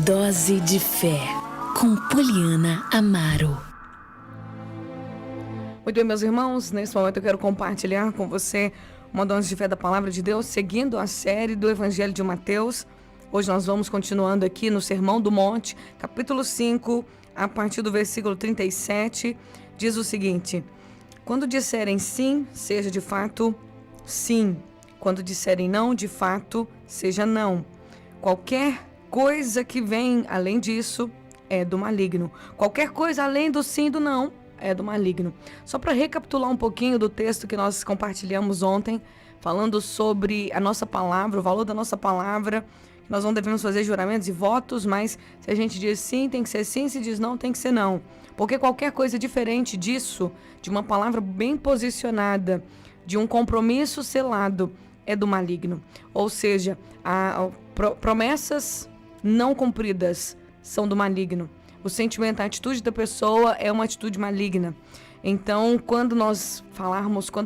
Dose de Fé, com Poliana Amaro. Muito bem, meus irmãos, nesse momento eu quero compartilhar com você uma dose de fé da Palavra de Deus, seguindo a série do Evangelho de Mateus. Hoje nós vamos continuando aqui no Sermão do Monte, capítulo 5, a partir do versículo 37, diz o seguinte: quando disserem sim, seja de fato sim. Quando disserem não, de fato, seja não. Qualquer coisa que vem além disso é do maligno. Qualquer coisa além do sim e do não é do maligno. Só para recapitular um pouquinho do texto que nós compartilhamos ontem, falando sobre a nossa palavra, o valor da nossa palavra, que nós não devemos fazer juramentos e votos, mas se a gente diz sim, tem que ser sim, se diz não, tem que ser não. Porque qualquer coisa diferente disso, de uma palavra bem posicionada, de um compromisso selado, é do maligno. Ou seja, promessas não cumpridas são do maligno. O sentimento, a atitude da pessoa é uma atitude maligna. Então, quando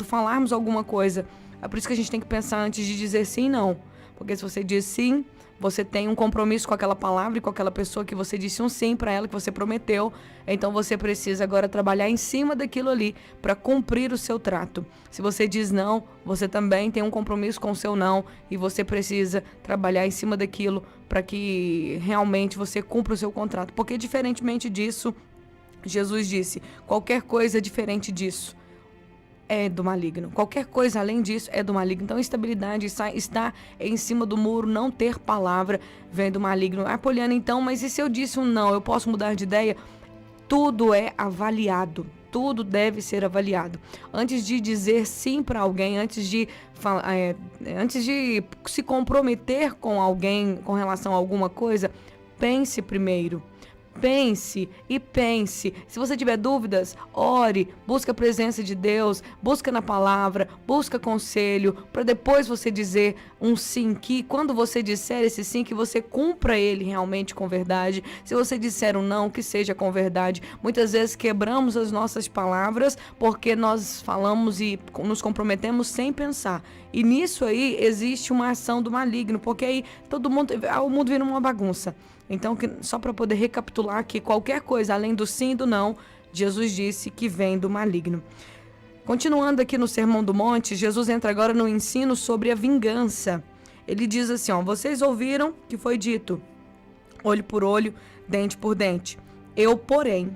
falarmos alguma coisa, é por isso que a gente tem que pensar antes de dizer sim e não. Porque se você diz sim, você tem um compromisso com aquela palavra e com aquela pessoa que você disse um sim para ela, que você prometeu. Então você precisa agora trabalhar em cima daquilo ali para cumprir o seu trato. Se você diz não, você também tem um compromisso com o seu não e você precisa trabalhar em cima daquilo para que realmente você cumpra o seu contrato. Porque diferentemente disso, Jesus disse, qualquer coisa diferente disso é do maligno. Qualquer coisa além disso é do maligno. Então, estabilidade, estar em cima do muro, não ter palavra, vem do maligno. Ah, Poliana, então, mas e se eu disse um não, eu posso mudar de ideia? Tudo é avaliado. Tudo deve ser avaliado. Antes de dizer sim para alguém, antes de se comprometer com alguém com relação a alguma coisa, pense primeiro. Pense e pense. Se você tiver dúvidas, ore, busque a presença de Deus, busca na palavra, busca conselho, para depois você dizer um sim, que quando você disser esse sim, que você cumpra ele realmente com verdade. Se você disser um não, que seja com verdade. Muitas vezes quebramos as nossas palavras porque nós falamos e nos comprometemos sem pensar. E nisso aí existe uma ação do maligno, porque aí o mundo vira uma bagunça. Então, só para poder recapitular aqui, qualquer coisa além do sim e do não, Jesus disse que vem do maligno. Continuando aqui no Sermão do Monte, Jesus entra agora no ensino sobre a vingança. Ele diz assim, vocês ouviram que foi dito, olho por olho, dente por dente. Eu, porém,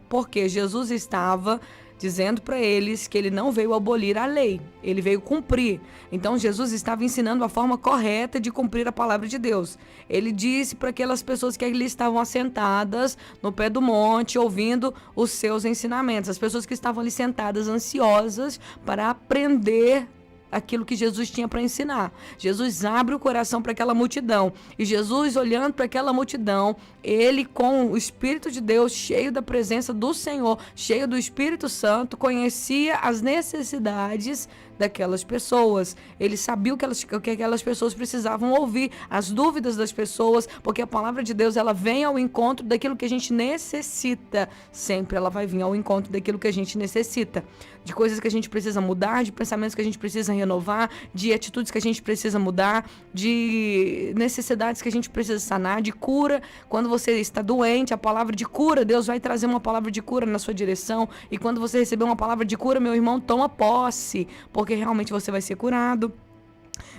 porque Jesus estava dizendo para eles que ele não veio abolir a lei, ele veio cumprir. Então Jesus estava ensinando a forma correta de cumprir a palavra de Deus. Ele disse para aquelas pessoas que ali estavam assentadas no pé do monte, ouvindo os seus ensinamentos, as pessoas que estavam ali sentadas ansiosas para aprender aquilo que Jesus tinha para ensinar. Jesus abre o coração para aquela multidão. E Jesus, olhando para aquela multidão, ele com o Espírito de Deus, cheio da presença do Senhor, cheio do Espírito Santo, conhecia as necessidades daquelas pessoas. Ele sabia o que aquelas pessoas precisavam ouvir, as dúvidas das pessoas, porque a palavra de Deus, ela vem ao encontro daquilo que a gente necessita. Sempre ela vai vir ao encontro daquilo que a gente necessita. De coisas que a gente precisa mudar, de pensamentos que a gente precisa renovar, de atitudes que a gente precisa mudar, de necessidades que a gente precisa sanar, de cura. Quando você está doente, a palavra de cura, Deus vai trazer uma palavra de cura na sua direção. E quando você receber uma palavra de cura, meu irmão, toma posse, porque realmente você vai ser curado.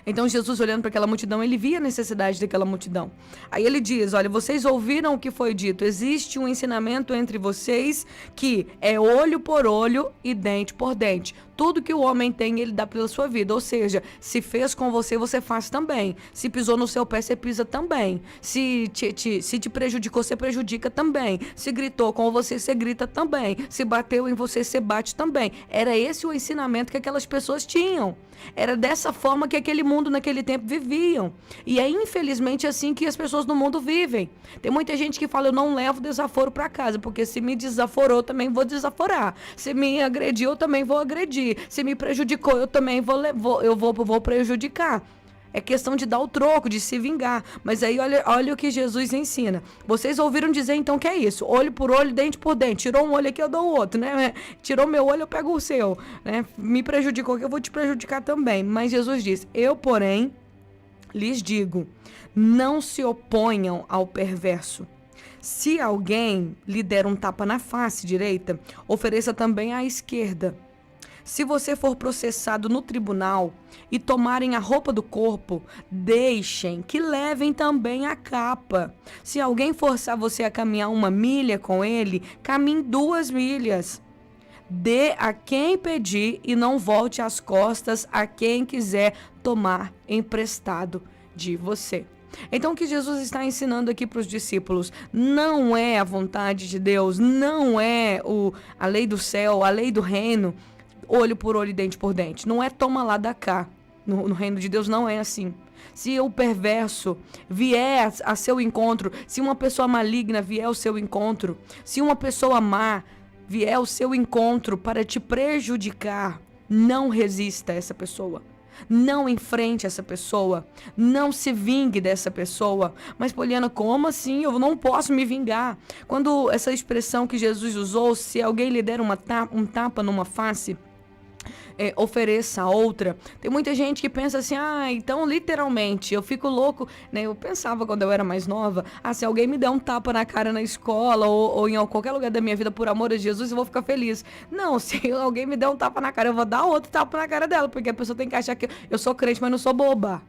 Então Jesus, olhando para aquela multidão, ele via a necessidade daquela multidão. Aí ele diz, olha, vocês ouviram o que foi dito, existe um ensinamento entre vocês que é olho por olho e dente por dente. Tudo que o homem tem, ele dá pela sua vida. Ou seja, se fez com você, você faz também. Se pisou no seu pé, você pisa também. Se te prejudicou, você prejudica também. Se gritou com você, você grita também. Se bateu em você, você bate também. Era esse o ensinamento que aquelas pessoas tinham. Era dessa forma que aquele mundo naquele tempo viviam. E é infelizmente assim que as pessoas no mundo vivem. Tem muita gente que fala, eu não levo desaforo para casa, porque se me desaforou, eu também vou desaforar. Se me agrediu, eu também vou agredir. Se me prejudicou, eu também vou prejudicar. É questão de dar o troco, de se vingar. Mas aí olha o que Jesus ensina. Vocês ouviram dizer então que é isso. Olho por olho, dente por dente. Tirou um olho aqui, eu dou o outro, né? Tirou meu olho, eu pego o seu, né? Me prejudicou, que eu vou te prejudicar também. Mas Jesus diz, eu, porém, Lhes digo, não se oponham ao perverso. Se alguém lhe der um tapa na face direita, ofereça também à esquerda. Se você for processado no tribunal e tomarem a roupa do corpo, deixem que levem também a capa. Se alguém forçar você a caminhar 1 milha com ele, caminhe 2 milhas. Dê a quem pedir e não volte as costas a quem quiser tomar emprestado de você. Então, o que Jesus está ensinando aqui para os discípulos não é a vontade de Deus, não é a lei do céu, a lei do reino, olho por olho e dente por dente. Não é toma lá da cá. No reino de Deus não é assim. Se o perverso vier a seu encontro, se uma pessoa maligna vier ao seu encontro, se uma pessoa má vier ao seu encontro para te prejudicar, não resista a essa pessoa. Não enfrente essa pessoa, não se vingue dessa pessoa. Mas, Poliana, como assim? Eu não posso me vingar. Quando essa expressão que Jesus usou, se alguém lhe der um tapa numa face, ofereça a outra. Tem muita gente que pensa assim, então literalmente, eu fico louco, né? Eu pensava quando eu era mais nova, se alguém me der um tapa na cara na escola ou em qualquer lugar da minha vida por amor a Jesus, eu vou ficar feliz. Não, se alguém me der um tapa na cara, eu vou dar outro tapa na cara dela, porque a pessoa tem que achar que eu sou crente, mas não sou boba.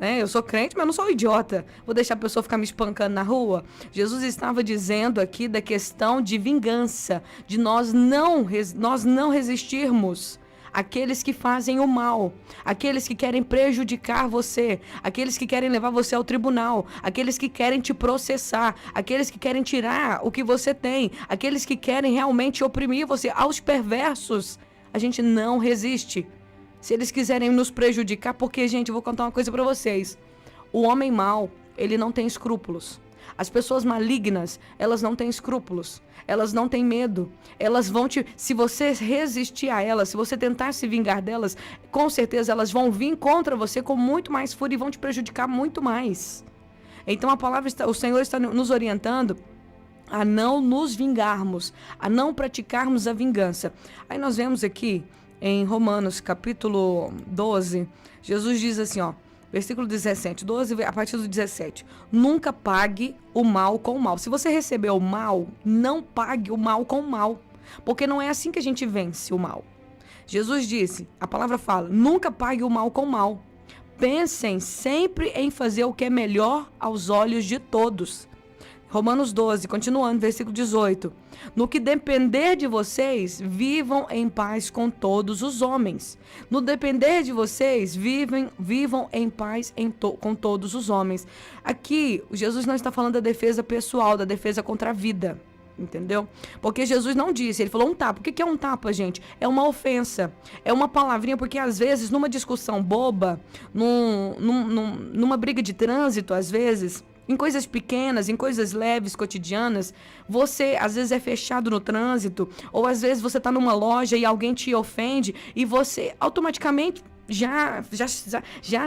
Eu sou crente, mas não sou idiota. Vou deixar a pessoa ficar me espancando na rua? Jesus estava dizendo aqui da questão de vingança, de nós não resistirmos aqueles que fazem o mal, aqueles que querem prejudicar você, aqueles que querem levar você ao tribunal, aqueles que querem te processar, aqueles que querem tirar o que você tem, aqueles que querem realmente oprimir você. Aos perversos, a gente não resiste. Se eles quiserem nos prejudicar, porque, gente, eu vou contar uma coisa pra vocês. O homem mau, ele não tem escrúpulos. As pessoas malignas, elas não têm escrúpulos, elas não têm medo, elas vão se você resistir a elas, se você tentar se vingar delas, com certeza elas vão vir contra você com muito mais fúria e vão te prejudicar muito mais. Então o Senhor está nos orientando a não nos vingarmos, a não praticarmos a vingança. Aí nós vemos aqui em Romanos capítulo 12, Jesus diz assim, versículo 17, 12, a partir do 17. Nunca pague o mal com o mal. Se você recebeu o mal, não pague o mal com o mal. Porque não é assim que a gente vence o mal. Jesus disse, a palavra fala, nunca pague o mal com o mal. Pensem sempre em fazer o que é melhor aos olhos de todos. Romanos 12, continuando, versículo 18. No que depender de vocês, vivam em paz com todos os homens. No depender de vocês, vivam em paz com todos os homens. Aqui, Jesus não está falando da defesa pessoal, da defesa contra a vida. Entendeu? Porque Jesus não disse, ele falou um tapa. O que é um tapa, gente? É uma ofensa, é uma palavrinha, porque às vezes, numa discussão boba, numa briga de trânsito, às vezes, em coisas pequenas, em coisas leves, cotidianas, você às vezes é fechado no trânsito, ou às vezes você está numa loja e alguém te ofende e você automaticamente já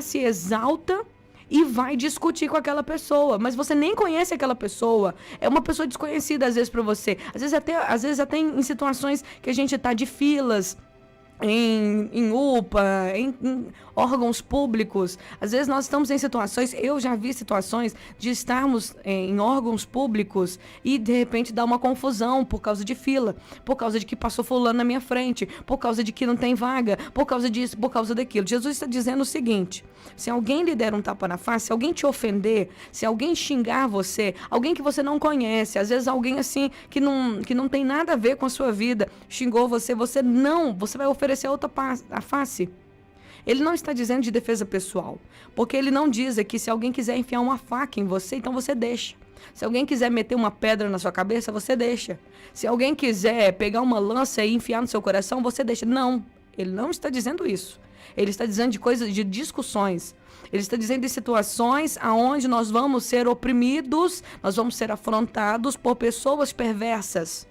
se exalta e vai discutir com aquela pessoa, mas você nem conhece aquela pessoa, é uma pessoa desconhecida às vezes para você, às vezes até em situações que a gente está de filas, em UPA, em órgãos públicos. Às vezes nós estamos em situações, eu já vi situações de estarmos em órgãos públicos e de repente dar uma confusão por causa de fila, por causa de que passou fulano na minha frente, por causa de que não tem vaga, por causa disso, por causa daquilo. Jesus está dizendo o seguinte, se alguém lhe der um tapa na face, se alguém te ofender, se alguém xingar você, alguém que você não conhece, às vezes alguém assim que não tem nada a ver com a sua vida, xingou você vai oferecer outra a face. Ele não está dizendo de defesa pessoal, porque ele não diz aqui, se alguém quiser enfiar uma faca em você, então você deixa. Se alguém quiser meter uma pedra na sua cabeça, você deixa. Se alguém quiser pegar uma lança e enfiar no seu coração, você deixa. Não, ele não está dizendo isso. Ele está dizendo de coisas, de discussões. Ele está dizendo de situações aonde nós vamos ser oprimidos, nós vamos ser afrontados por pessoas perversas.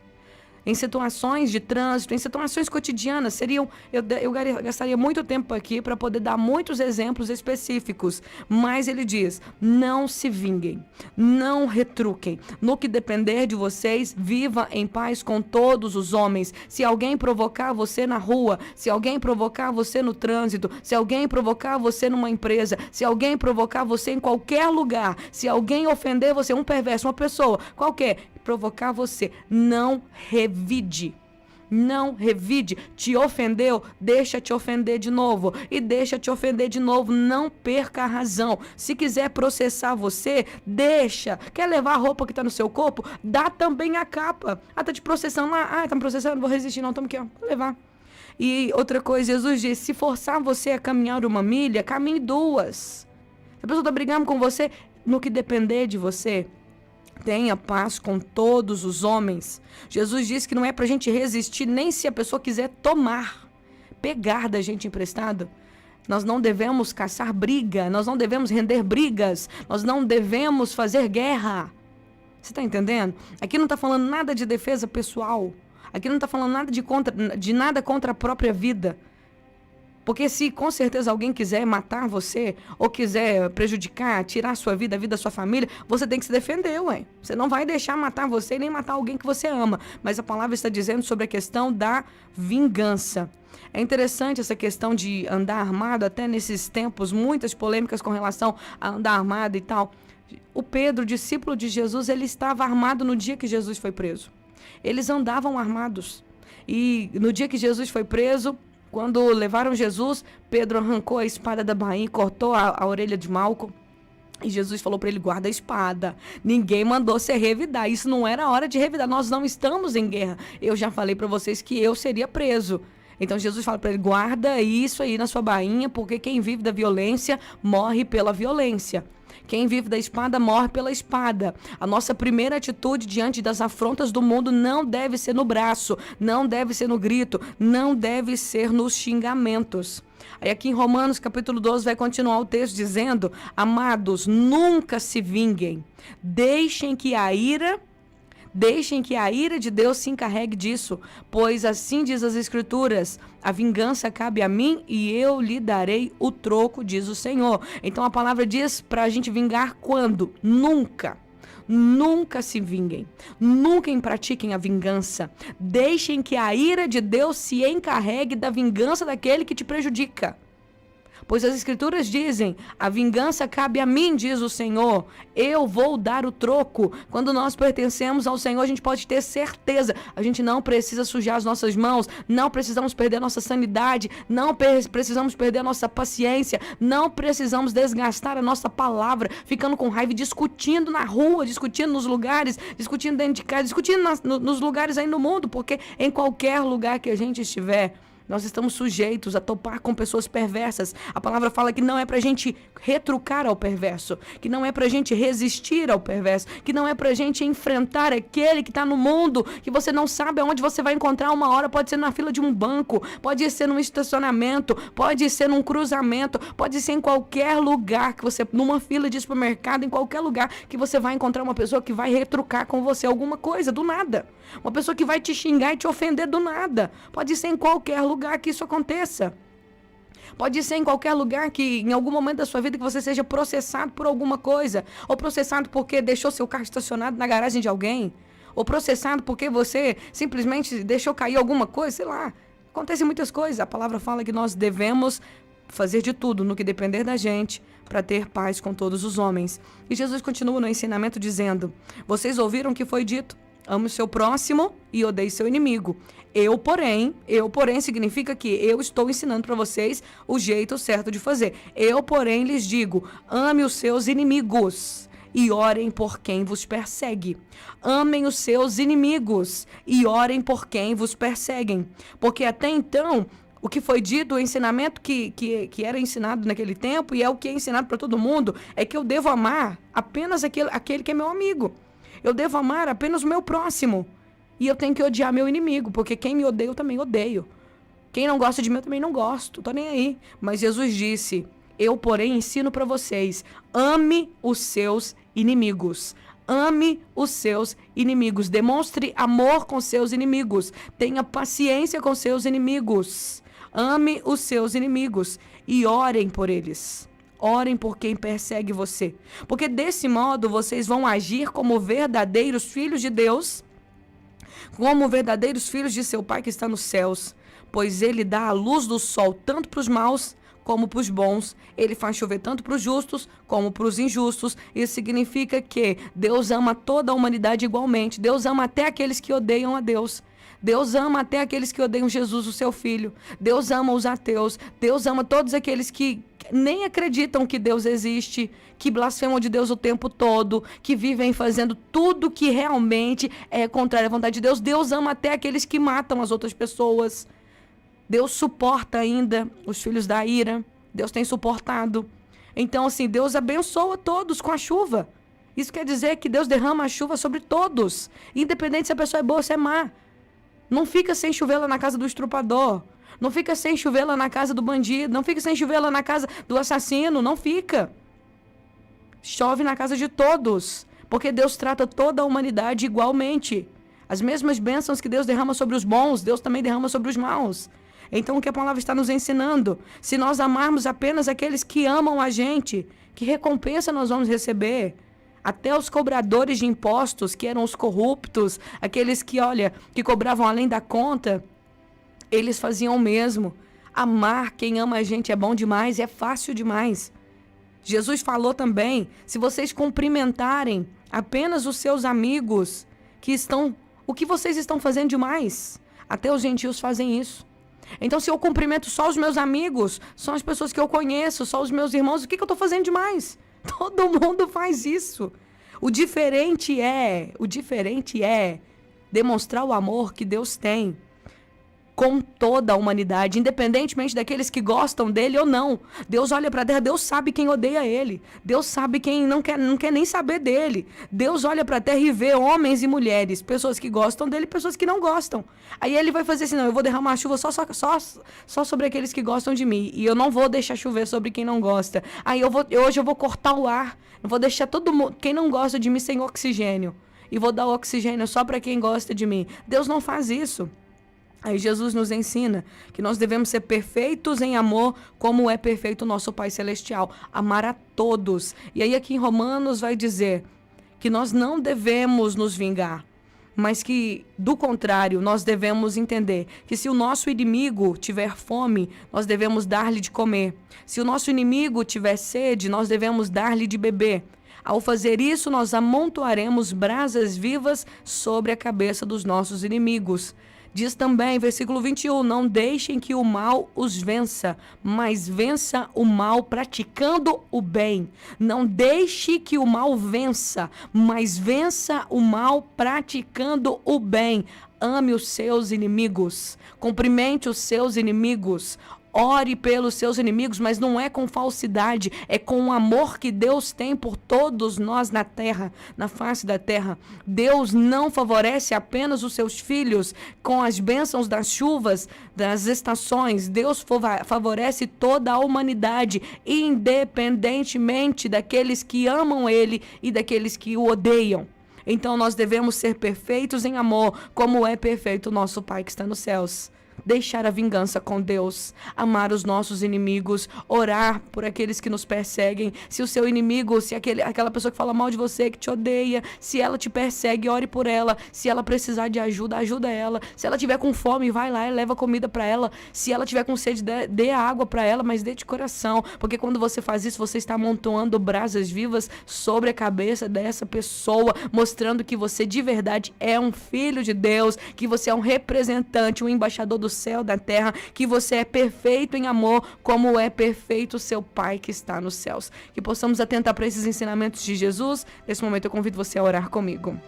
em situações de trânsito, em situações cotidianas. Eu gastaria muito tempo aqui para poder dar muitos exemplos específicos, mas ele diz: não se vinguem, não retruquem. No que depender de vocês, viva em paz com todos os homens. Se alguém provocar você na rua, se alguém provocar você no trânsito, se alguém provocar você numa empresa, se alguém provocar você em qualquer lugar, se alguém ofender você, um perverso, uma pessoa qualquer, provocar você, não revide. Não revide. Te ofendeu, deixa te ofender de novo. E deixa te ofender de novo. Não perca a razão. Se quiser processar você, deixa. Quer levar a roupa que está no seu corpo? Dá também a capa. Tá te processando lá. Tá me processando, não vou resistir não. Toma aqui, ó. Vou levar. E outra coisa, Jesus disse: se forçar você a caminhar 1 milha, caminhe 2. Se a pessoa está brigando com você, no que depender de você, tenha paz com todos os homens. Jesus disse que não é pra gente resistir, nem se a pessoa quiser pegar da gente emprestado. Nós não devemos caçar briga, nós não devemos render brigas, nós não devemos fazer guerra. Você tá entendendo? Aqui não tá falando nada de defesa pessoal. Aqui não tá falando nada de nada contra a própria vida. Porque se com certeza alguém quiser matar você, ou quiser prejudicar, tirar a sua vida, a vida da sua família, você tem que se defender, ué. Você não vai deixar matar você nem matar alguém que você ama. Mas a palavra está dizendo sobre a questão da vingança. É interessante essa questão de andar armado, até nesses tempos, muitas polêmicas com relação a andar armado e tal. O Pedro, discípulo de Jesus, ele estava armado no dia que Jesus foi preso. Eles andavam armados. E no dia que Jesus foi preso, quando levaram Jesus, Pedro arrancou a espada da bainha e cortou a orelha de Malco. E Jesus falou para ele: guarda a espada. Ninguém mandou você revidar. Isso não era hora de revidar. Nós não estamos em guerra. Eu já falei para vocês que eu seria preso. Então Jesus fala para ele: guarda isso aí na sua bainha, porque quem vive da violência morre pela violência. Quem vive da espada morre pela espada. A nossa primeira atitude diante das afrontas do mundo não deve ser no braço, não deve ser no grito, não deve ser nos xingamentos. Aí aqui em Romanos capítulo 12 vai continuar o texto dizendo: amados, nunca se vinguem. Deixem que a ira de Deus se encarregue disso, pois assim diz as Escrituras: a vingança cabe a mim e eu lhe darei o troco, diz o Senhor. Então a palavra diz para a gente vingar quando? Nunca. Nunca se vinguem, nunca pratiquem a vingança. Deixem que a ira de Deus se encarregue da vingança daquele que te prejudica. Pois as Escrituras dizem: a vingança cabe a mim, diz o Senhor, eu vou dar o troco. Quando nós pertencemos ao Senhor, a gente pode ter certeza, a gente não precisa sujar as nossas mãos, não precisamos perder a nossa sanidade, não precisamos perder a nossa paciência, não precisamos desgastar a nossa palavra, ficando com raiva, discutindo na rua, discutindo nos lugares, discutindo dentro de casa, discutindo nos lugares aí no mundo, porque em qualquer lugar que a gente estiver, nós estamos sujeitos a topar com pessoas perversas. A palavra fala que não é pra gente retrucar ao perverso, que não é pra gente resistir ao perverso, que não é pra gente enfrentar aquele que está no mundo, que você não sabe aonde você vai encontrar uma hora. Pode ser na fila de um banco, pode ser num estacionamento, pode ser num cruzamento, pode ser em qualquer lugar, que você, numa fila de supermercado, em qualquer lugar que você vai encontrar uma pessoa que vai retrucar com você alguma coisa, do nada. Uma pessoa que vai te xingar e te ofender do nada. Pode ser em qualquer lugar que isso aconteça. Pode ser em qualquer lugar que, em algum momento da sua vida, que você seja processado por alguma coisa. Ou processado porque deixou seu carro estacionado na garagem de alguém. Ou processado porque você simplesmente deixou cair alguma coisa, sei lá. Acontecem muitas coisas. A palavra fala que nós devemos fazer de tudo no que depender da gente para ter paz com todos os homens. E Jesus continua no ensinamento dizendo: vocês ouviram o que foi dito: ame o seu próximo e odeie seu inimigo. Eu, porém, significa que eu estou ensinando para vocês o jeito certo de fazer. Eu, porém, lhes digo: ame os seus inimigos e orem por quem vos persegue. Amem os seus inimigos e orem por quem vos perseguem. Porque até então, o que foi dito, o ensinamento que era ensinado naquele tempo, e é o que é ensinado para todo mundo, é que eu devo amar apenas aquele que é meu amigo. Eu devo amar apenas o meu próximo. E eu tenho que odiar meu inimigo, porque quem me odeia eu também odeio. Quem não gosta de mim eu também não gosto, tô nem aí. Mas Jesus disse: eu, porém, ensino para vocês: ame os seus inimigos. Ame os seus inimigos. Demonstre amor com seus inimigos. Tenha paciência com seus inimigos. Ame os seus inimigos e orem por eles. Orem por quem persegue você. Porque desse modo vocês vão agir como verdadeiros filhos de Deus, como verdadeiros filhos de seu Pai que está nos céus. Pois ele dá a luz do sol tanto para os maus como para os bons. Ele faz chover tanto para os justos como para os injustos. Isso significa que Deus ama toda a humanidade igualmente. Deus ama até aqueles que odeiam a Deus. Deus ama até aqueles que odeiam Jesus, o seu Filho. Deus ama os ateus. Deus ama todos aqueles que nem acreditam que Deus existe, que blasfemam de Deus o tempo todo, que vivem fazendo tudo que realmente é contrário à vontade de Deus. Deus ama até aqueles que matam as outras pessoas. Deus suporta ainda os filhos da ira. Deus tem suportado. Então, assim, Deus abençoa todos com a chuva. Isso quer dizer que Deus derrama a chuva sobre todos, independente se a pessoa é boa ou se é má. Não fica sem chover lá na casa do estrupador. Não fica sem chover lá na casa do bandido. Não fica sem chover lá na casa do assassino. Não fica. Chove na casa de todos. Porque Deus trata toda a humanidade igualmente. As mesmas bênçãos que Deus derrama sobre os bons, Deus também derrama sobre os maus. Então o que a palavra está nos ensinando? Se nós amarmos apenas aqueles que amam a gente, que recompensa nós vamos receber? Até os cobradores de impostos, que eram os corruptos, aqueles que, que cobravam além da conta, eles faziam o mesmo. Amar quem ama a gente é bom demais, é fácil demais. Jesus falou também, se vocês cumprimentarem apenas os seus amigos, o que vocês estão fazendo demais? Até os gentios fazem isso. Então, se eu cumprimento só os meus amigos, só as pessoas que eu conheço, só os meus irmãos, o que eu estou fazendo demais? Todo mundo faz isso. O diferente é demonstrar o amor que Deus tem com toda a humanidade, independentemente daqueles que gostam dele ou não. Deus olha para a terra, Deus sabe quem odeia ele. Deus sabe quem não quer nem saber dele. Deus olha para a terra e vê homens e mulheres, pessoas que gostam dele e pessoas que não gostam. Aí ele vai fazer assim, não, eu vou derramar a chuva só sobre aqueles que gostam de mim. E eu não vou deixar chover sobre quem não gosta. Aí hoje eu vou cortar o ar. Eu vou deixar todo mundo, quem não gosta de mim, sem oxigênio. E vou dar o oxigênio só para quem gosta de mim. Deus não faz isso. Aí Jesus nos ensina que nós devemos ser perfeitos em amor, como é perfeito o nosso Pai Celestial. Amar a todos. E aí aqui em Romanos vai dizer que nós não devemos nos vingar, mas que, do contrário, nós devemos entender que se o nosso inimigo tiver fome, nós devemos dar-lhe de comer. Se o nosso inimigo tiver sede, nós devemos dar-lhe de beber. Ao fazer isso, nós amontoaremos brasas vivas sobre a cabeça dos nossos inimigos. Diz também, versículo 21, não deixem que o mal os vença, mas vença o mal praticando o bem. Não deixe que o mal vença, mas vença o mal praticando o bem. Ame os seus inimigos, cumprimente os seus inimigos. Ore pelos seus inimigos, mas não é com falsidade, é com o amor que Deus tem por todos nós na terra, na face da terra. Deus não favorece apenas os seus filhos com as bênçãos das chuvas, das estações. Deus favorece toda a humanidade, independentemente daqueles que amam Ele e daqueles que o odeiam. Então nós devemos ser perfeitos em amor, como é perfeito o nosso Pai que está nos céus. Deixar a vingança com Deus, amar os nossos inimigos, orar por aqueles que nos perseguem. Se o seu inimigo, se aquela pessoa que fala mal de você, que te odeia, se ela te persegue, ore por ela. Se ela precisar de ajuda, ajuda ela. Se ela tiver com fome, vai lá e leva comida para ela. Se ela tiver com sede, dê água para ela, mas dê de coração. Porque quando você faz isso, você está amontoando brasas vivas sobre a cabeça dessa pessoa, mostrando que você de verdade é um filho de Deus, que você é um representante, um embaixador do céu, da terra, que você é perfeito em amor, como é perfeito o seu Pai que está nos céus. Que possamos atentar para esses ensinamentos de Jesus. Nesse momento eu convido você a orar comigo.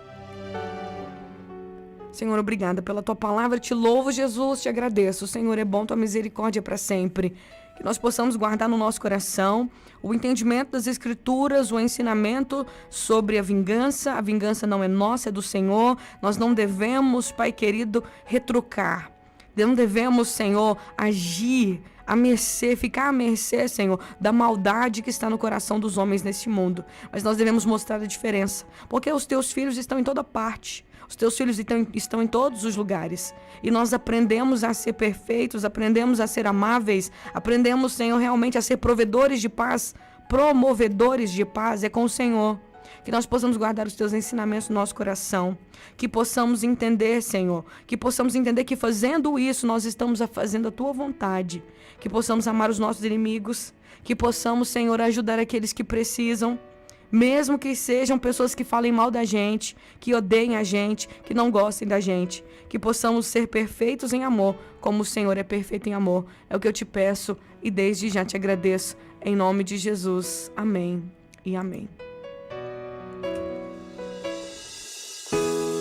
Senhor, obrigada pela tua palavra, te louvo, Jesus, te agradeço. Senhor, é bom tua misericórdia para sempre. Que nós possamos guardar no nosso coração o entendimento das Escrituras, o ensinamento sobre a vingança. A vingança não é nossa, é do Senhor. Nós não devemos, Pai querido, retrucar. Não devemos, Senhor, agir à mercê, ficar à mercê, Senhor, da maldade que está no coração dos homens neste mundo. Mas nós devemos mostrar a diferença, porque os teus filhos estão em toda parte. Os teus filhos estão em todos os lugares. E nós aprendemos a ser perfeitos, aprendemos a ser amáveis, aprendemos, Senhor, realmente a ser provedores de paz, promovedores de paz. É com o Senhor. Que nós possamos guardar os teus ensinamentos no nosso coração. Que possamos entender, Senhor. Que possamos entender que fazendo isso nós estamos fazendo a tua vontade. Que possamos amar os nossos inimigos. Que possamos, Senhor, ajudar aqueles que precisam. Mesmo que sejam pessoas que falem mal da gente, que odeiem a gente, que não gostem da gente. Que possamos ser perfeitos em amor, como o Senhor é perfeito em amor. É o que eu te peço e desde já te agradeço. Em nome de Jesus. Amém e amém.